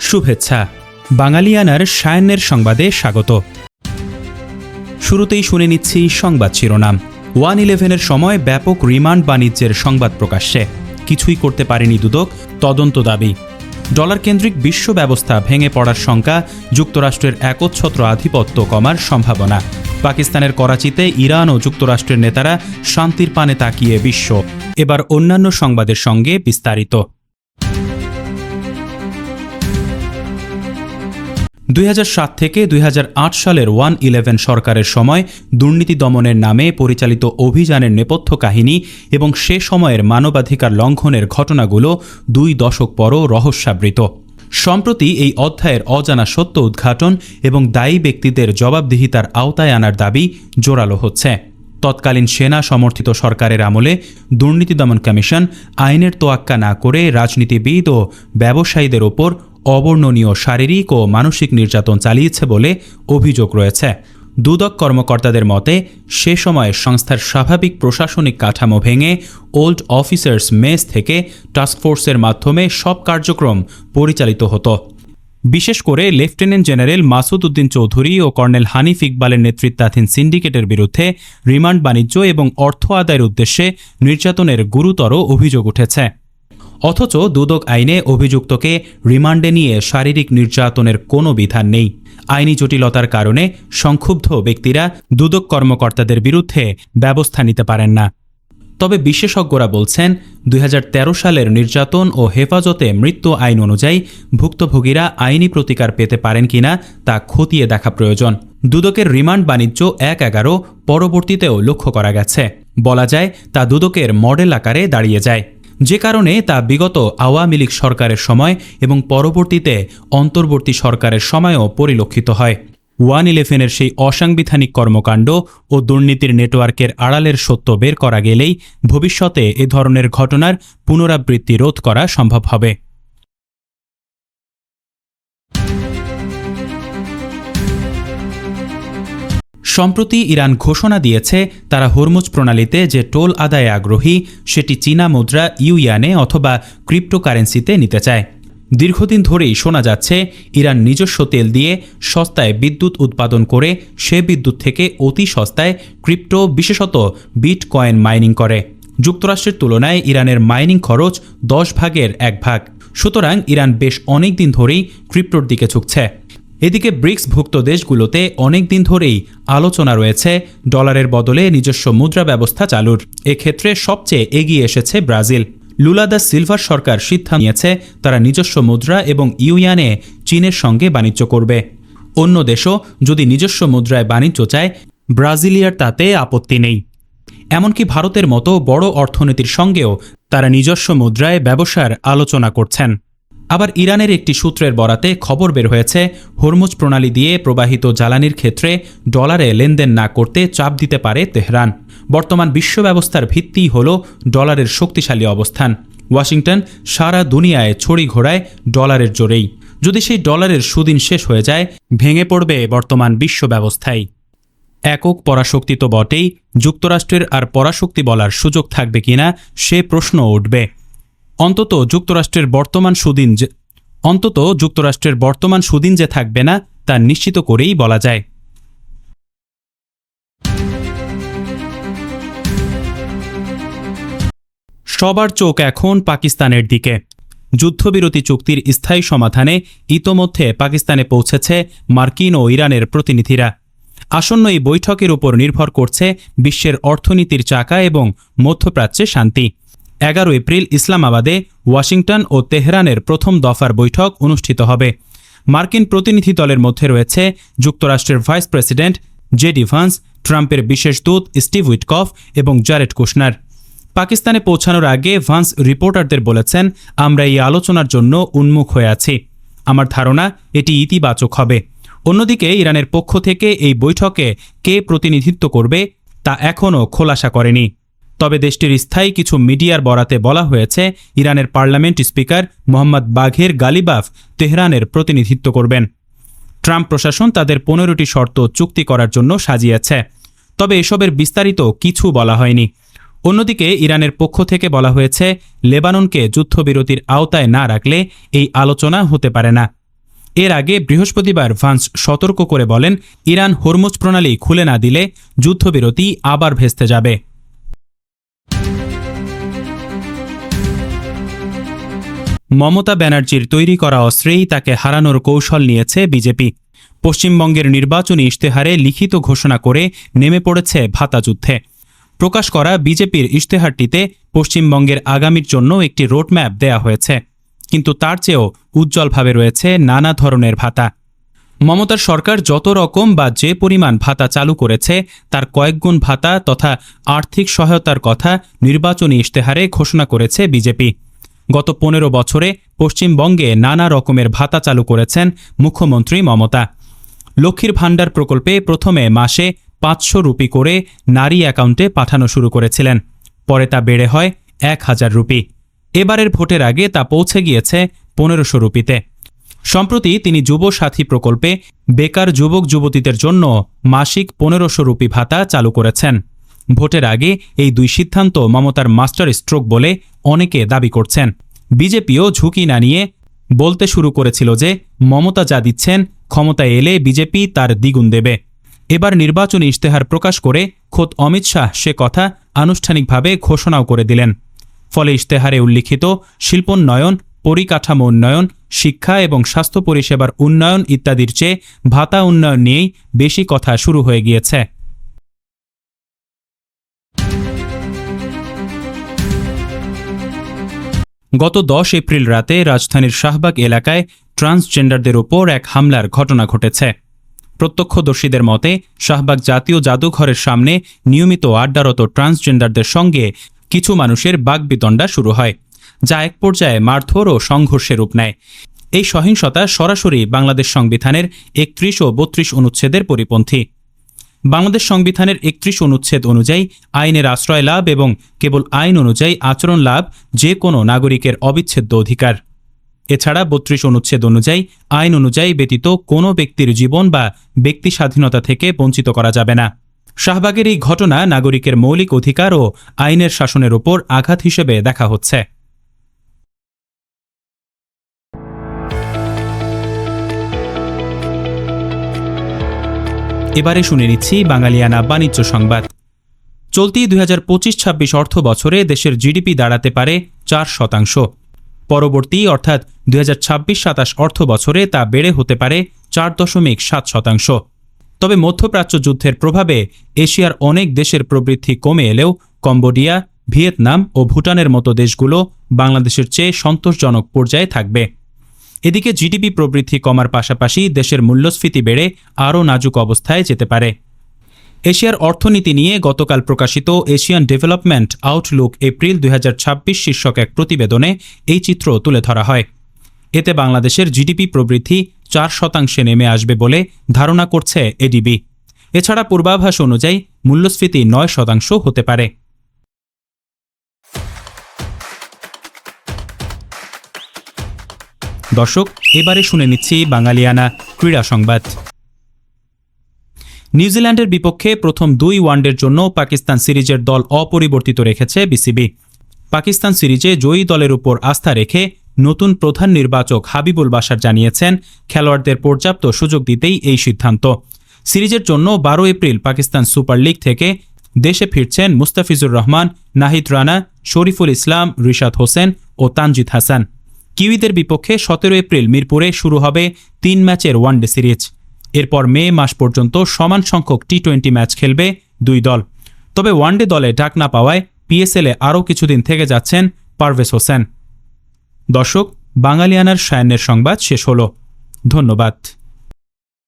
শুভেচ্ছা। বাঙালিয়ানার সায়ান্নের সংবাদে স্বাগত। শুরুতেই শুনে নিচ্ছি সংবাদ শিরোনাম। 1-11-এর সময় ব্যাপক রিমান্ড বাণিজ্যের সংবাদ প্রকাশ্যে, কিছুই করতে পারেনি দুদক, তদন্ত দাবি। ডলার কেন্দ্রিক বিশ্ব ব্যবস্থা ভেঙে পড়ার শঙ্কা, যুক্তরাষ্ট্রের একচ্ছত্র আধিপত্য কমার সম্ভাবনা। পাকিস্তানের করাচিতে ইরান ও যুক্তরাষ্ট্রের নেতারা শান্তির পানে তাকিয়ে বিশ্ব। এবার অন্যান্য সংবাদের সঙ্গে বিস্তারিত। 2007 থেকে 2008 সালের 1-11 সরকারের সময় দুর্নীতি দমনের নামে পরিচালিত অভিযানের নেপথ্য কাহিনী এবং সে সময়ের মানবাধিকার লঙ্ঘনের ঘটনাগুলো 2 দশক পরও রহস্যাবৃত। সম্প্রতি এই অধ্যায়ের অজানা সত্য উদ্ঘাটন এবং দায়ী ব্যক্তিদের জবাবদিহিতার আওতায় আনার দাবি জোরালো হচ্ছে। তৎকালীন সেনা সমর্থিত সরকারের আমলে দুর্নীতি দমন কমিশন আইনের তোয়াক্কা না করে রাজনীতিবিদ ও ব্যবসায়ীদের ওপর অবর্ণনীয় শারীরিক ও মানসিক নির্যাতন চালিয়েছে বলে অভিযোগ রয়েছে। দুদক কর্মকর্তাদের মতে সে সময় সংস্থার স্বাভাবিক প্রশাসনিক কাঠামো ভেঙে ওল্ড অফিসার্স মেস থেকে টাস্কফোর্সের মাধ্যমে সব কার্যক্রম পরিচালিত হতো। বিশেষ করে লেফটেন্যান্ট জেনারেল মাসুদ উদ্দিন চৌধুরী ও কর্নেল হানিফ ইকবালের নেতৃত্বাধীন সিন্ডিকেটের বিরুদ্ধে রিমান্ড বাণিজ্য এবং অর্থ আদায়ের উদ্দেশ্যে নির্যাতনের গুরুতর অভিযোগ উঠেছে। অথচ দুদক আইনে অভিযুক্তকে রিমান্ডে নিয়ে শারীরিক নির্যাতনের কোনো বিধান নেই। আইনি জটিলতার কারণে সংক্ষুব্ধ ব্যক্তিরা দুদক কর্মকর্তাদের বিরুদ্ধে ব্যবস্থা নিতে পারেন না। তবে বিশেষজ্ঞরা বলছেন 2013 সালের নির্যাতন ও হেফাজতে মৃত্যু আইন অনুযায়ী ভুক্তভোগীরা আইনি প্রতিকার পেতে পারেন কিনা তা খতিয়ে দেখা প্রয়োজন। দুদকের রিমান্ড বাণিজ্য 1-11 পরবর্তীতেও লক্ষ্য করা গেছে। বলা যায় তা দুদকের মডেল আকারে দাঁড়িয়ে যায়, যে কারণে তা বিগত আওয়ামী লীগ সরকারের সময় এবং পরবর্তীতে অন্তর্বর্তী সরকারের সময়ও পরিলক্ষিত হয়। 1-11-এর সেই অসাংবিধানিক কর্মকাণ্ড ও দুর্নীতির নেটওয়ার্কের আড়ালের সত্য বের করা গেলেই ভবিষ্যতে এ ধরনের ঘটনার পুনরাবৃত্তি রোধ করা সম্ভব হবে। সম্প্রতি ইরান ঘোষণা দিয়েছে তারা হরমুজ প্রণালীতে যে টোল আদায়ে আগ্রহী সেটি চীনা মুদ্রা ইউয়ানে অথবা ক্রিপ্টোকারেন্সিতে নিতে চায়। দীর্ঘদিন ধরেই শোনা যাচ্ছে ইরান নিজস্ব তেল দিয়ে সস্তায় বিদ্যুৎ উৎপাদন করে সে বিদ্যুৎ থেকে অতি সস্তায় ক্রিপ্টো বিশেষত বিটকয়েন মাইনিং করে। যুক্তরাষ্ট্রের তুলনায় ইরানের মাইনিং খরচ 10 ভাগের 1 ভাগ। সুতরাং ইরান বেশ অনেক দিন ধরেই ক্রিপ্টোর দিকে ঝুঁকছে। এদিকে ব্রিক্সভুক্ত দেশগুলোতে অনেক দিন ধরেই আলোচনা রয়েছে ডলারের বদলে নিজস্ব মুদ্রা ব্যবস্থা চালুর। এক্ষেত্রে সবচেয়ে এগিয়ে এসেছে ব্রাজিল। লুলা দা সিলভার সরকার সিদ্ধান্ত নিয়েছে তারা নিজস্ব মুদ্রা এবং ইউয়ানে চীনের সঙ্গে বাণিজ্য করবে। অন্য দেশও যদি নিজস্ব মুদ্রায় বাণিজ্য চায়, ব্রাজিলিয়ার তাতে আপত্তি নেই। এমনকি ভারতের মতো বড় অর্থনীতির সঙ্গেও তারা নিজস্ব মুদ্রায় ব্যবসার আলোচনা করছেন। আবার ইরানের একটি সূত্রের বরাতে খবর বের হয়েছে হরমুজ প্রণালী দিয়ে প্রবাহিত জ্বালানির ক্ষেত্রে ডলারে লেনদেন না করতে চাপ দিতে পারে তেহরান। বর্তমান বিশ্ব ব্যবস্থার ভিত্তিই হল ডলারের শক্তিশালী অবস্থান। ওয়াশিংটন সারা দুনিয়ায় ছড়ি ঘোরায় ডলারের জোরেই। যদি সেই ডলারের সুদিন শেষ হয়ে যায়, ভেঙে পড়বে বর্তমান বিশ্ব ব্যবস্থাই। একক পরাশক্তি তো বটেই, যুক্তরাষ্ট্রের আর পরাশক্তি বলার সুযোগ থাকবে কিনা সে প্রশ্ন উঠবে। অন্তত যুক্তরাষ্ট্রের বর্তমান সুদিন যে থাকবে না তা নিশ্চিত করেই বলা যায়। সবার চোখ এখন পাকিস্তানের দিকে। যুদ্ধবিরতি চুক্তির স্থায়ী সমাধানে ইতোমধ্যে পাকিস্তানে পৌঁছেছে মার্কিন ও ইরানের প্রতিনিধিরা। আসন্ন এই বৈঠকের উপর নির্ভর করছে বিশ্বের অর্থনীতির চাকা এবং মধ্যপ্রাচ্যে শান্তি। 11 এপ্রিল ইসলামাবাদে ওয়াশিংটন ও তেহরানের প্রথম দফার বৈঠক অনুষ্ঠিত হবে। মার্কিন প্রতিনিধি দলের মধ্যে রয়েছে যুক্তরাষ্ট্রের ভাইস প্রেসিডেন্ট জেডি ভান্স, ট্রাম্পের বিশেষ দূত স্টিভ উইটকফ এবং জারেড কুশনার। পাকিস্তানে পৌঁছানোর আগে ভান্স রিপোর্টারদের বলেছেন, আমরা এই আলোচনার জন্য উন্মুখ হয়ে আছি। আমার ধারণা এটি ইতিবাচক হবে। অন্যদিকে ইরানের পক্ষ থেকে এই বৈঠকে কে প্রতিনিধিত্ব করবে তা এখনও খোলাসা করেনি। তবে দেশটির স্থায়ী কিছু মিডিয়ার বরাতে বলা হয়েছে ইরানের পার্লামেন্ট স্পিকার মোহাম্মদ বাঘের গালিবাফ তেহরানের প্রতিনিধিত্ব করবেন। ট্রাম্প প্রশাসন তাদের 15টি শর্ত চুক্তি করার জন্য সাজিয়েছে, তবে এসবের বিস্তারিত কিছু বলা হয়নি। অন্যদিকে ইরানের পক্ষ থেকে বলা হয়েছে লেবাননকে যুদ্ধবিরতির আওতায় না রাখলে এই আলোচনা হতে পারে না। এর আগে বৃহস্পতিবার ভান্স সতর্ক করে বলেন, ইরান হরমুজ প্রণালী খুলে না দিলে যুদ্ধবিরতি আবার ভেস্তে যাবে। মমতা ব্যানার্জির তৈরি করা অস্ত্রেই তাকে হারানোর কৌশল নিয়েছে বিজেপি। পশ্চিমবঙ্গের নির্বাচনী ইশতেহারে লিখিত ঘোষণা করে নেমে পড়েছে ভাতাযুদ্ধে। প্রকাশ করা বিজেপির ইশতেহারটিতে পশ্চিমবঙ্গের আগামীর জন্য একটি রোডম্যাপ দেয়া হয়েছে, কিন্তু তার চেয়েও উজ্জ্বলভাবে রয়েছে নানা ধরনের ভাতা। মমতার সরকার যত রকম বা যে পরিমাণ ভাতা চালু করেছে তার কয়েকগুণ ভাতা তথা আর্থিক সহায়তার কথা নির্বাচনী ইশতেহারে ঘোষণা করেছে বিজেপি। গত 15 বছরে পশ্চিমবঙ্গে নানা রকমের ভাতা চালু করেছেন মুখ্যমন্ত্রী মমতা। লক্ষ্মীর ভাণ্ডার প্রকল্পে প্রথমে মাসে 500 রুপি করে নারী অ্যাকাউন্টে পাঠানো শুরু করেছিলেন, পরে তা বেড়ে হয় 1000 রুপি। এবারের ভোটের আগে তা পৌঁছে গিয়েছে 1500 রুপিতে। সম্প্রতি তিনি যুব সাথী প্রকল্পে বেকার যুবক যুবতীদের জন্য মাসিক 1500 রুপি ভাতা চালু করেছেন। ভোটের আগে এই দুই সিদ্ধান্ত মমতার মাস্টার স্ট্রোক বলে অনেকে দাবি করছেন। বিজেপিও ঝুঁকি না নিয়ে বলতে শুরু করেছিল যে মমতা যা দিচ্ছেন ক্ষমতায় এলে বিজেপি তার দ্বিগুণ দেবে। এবার নির্বাচনী ইশতেহার প্রকাশ করে খোদ অমিত শাহ সে কথা আনুষ্ঠানিকভাবে ঘোষণাও করে দিলেন। ফলে ইশতেহারে উল্লিখিত শিল্পোন্নয়ন, পরিকাঠামো উন্নয়ন, শিক্ষা এবং স্বাস্থ্য পরিষেবার উন্নয়ন ইত্যাদির চেয়ে ভাতা উন্নয়ন নিয়েই বেশি কথা শুরু হয়ে গিয়েছে। গত 10 এপ্রিল রাতে রাজধানীর শাহবাগ এলাকায় ট্রান্সজেন্ডারদের ওপর এক হামলার ঘটনা ঘটেছে। প্রত্যক্ষদর্শীদের মতে শাহবাগ জাতীয় জাদুঘরের সামনে নিয়মিত আড্ডারত ট্রান্সজেন্ডারদের সঙ্গে কিছু মানুষের বাগবিতণ্ডা শুরু হয়, যা এক পর্যায়ে মারধর ও সংঘর্ষের রূপ নেয়। এই সহিংসতা সরাসরি বাংলাদেশ সংবিধানের 31 ও 32 অনুচ্ছেদের পরিপন্থী। বাংলাদেশ সংবিধানের 31 অনুচ্ছেদ অনুযায়ী আইনের আশ্রয় লাভ এবং কেবল আইন অনুযায়ী আচরণ লাভ যে কোনো নাগরিকের অবিচ্ছেদ্য অধিকার। এছাড়া 32 অনুচ্ছেদ অনুযায়ী আইন অনুযায়ী ব্যতীত কোনো ব্যক্তির জীবন বা ব্যক্তি স্বাধীনতা থেকে বঞ্চিত করা যাবে না। শাহবাগের এই ঘটনা নাগরিকের মৌলিক অধিকার ও আইনের শাসনের উপর আঘাত হিসেবে দেখা হচ্ছে। এবারে শুনে নিচ্ছি বাঙালিয়ানা বাণিজ্য সংবাদ। চলতি 2025-26 অর্থ বছরে দেশের জিডিপি দাঁড়াতে পারে 4%। পরবর্তী অর্থাৎ 2026-27 অর্থ বছরে তা বেড়ে হতে পারে 4.7%। তবে মধ্যপ্রাচ্য যুদ্ধের প্রভাবে এশিয়ার অনেক দেশের প্রবৃদ্ধি কমে এলেও কম্বোডিয়া, ভিয়েতনাম ও ভুটানের মতো দেশগুলো বাংলাদেশের চেয়ে সন্তোষজনক পর্যায়ে থাকবে। এদিকে জিডিপি প্রবৃদ্ধি কমার পাশাপাশি দেশের মূল্যস্ফীতি বেড়ে আরও নাজুক অবস্থায় যেতে পারে। এশিয়ার অর্থনীতি নিয়ে গতকাল প্রকাশিত এশিয়ান ডেভেলপমেন্ট আউটলুক এপ্রিল 2026 শীর্ষক এক প্রতিবেদনে এই চিত্র তুলে ধরা হয়। এতে বাংলাদেশের জিডিপি প্রবৃদ্ধি 4% নেমে আসবে বলে ধারণা করছে এডিবি। এছাড়া পূর্বাভাস অনুযায়ী মূল্যস্ফীতি 9% হতে পারে। দর্শক, এবারে শুনে নিচ্ছি বাঙালিয়ানা ক্রীড়া সংবাদ। নিউজিল্যান্ডের বিপক্ষে প্রথম 2 ওয়ানডের জন্য পাকিস্তান সিরিজের দল অপরিবর্তিত রেখেছে বিসিবি। পাকিস্তান সিরিজে জয়ী দলের উপর আস্থা রেখে নতুন প্রধান নির্বাচক হাবিবুল বাশার জানিয়েছেন, খেলোয়াড়দের পর্যাপ্ত সুযোগ দিতেই এই সিদ্ধান্ত। সিরিজের জন্য 12 এপ্রিল পাকিস্তান সুপার লিগ থেকে দেশে ফিরছেন মুস্তাফিজুর রহমান, নাহিদ রানা, শরীফুল ইসলাম, রিশাদ হোসেন ও তানজিদ হাসান। কিউইদের বিপক্ষে 17 এপ্রিল মিরপুরে শুরু হবে 3 ম্যাচের ওয়ানডে সিরিজ। এরপর মে মাস পর্যন্ত সমান সংখ্যক টি-20 ম্যাচ খেলবে 2 দল। তবে ওয়ানডে দলে ডাক না পাওয়ায় পিএসএলে আরও কিছুদিন থেকে যাচ্ছেন পারভেজ হোসেন। দর্শক, বাঙালিয়ানার সায়ান্নের সংবাদ শেষ হল। ধন্যবাদ।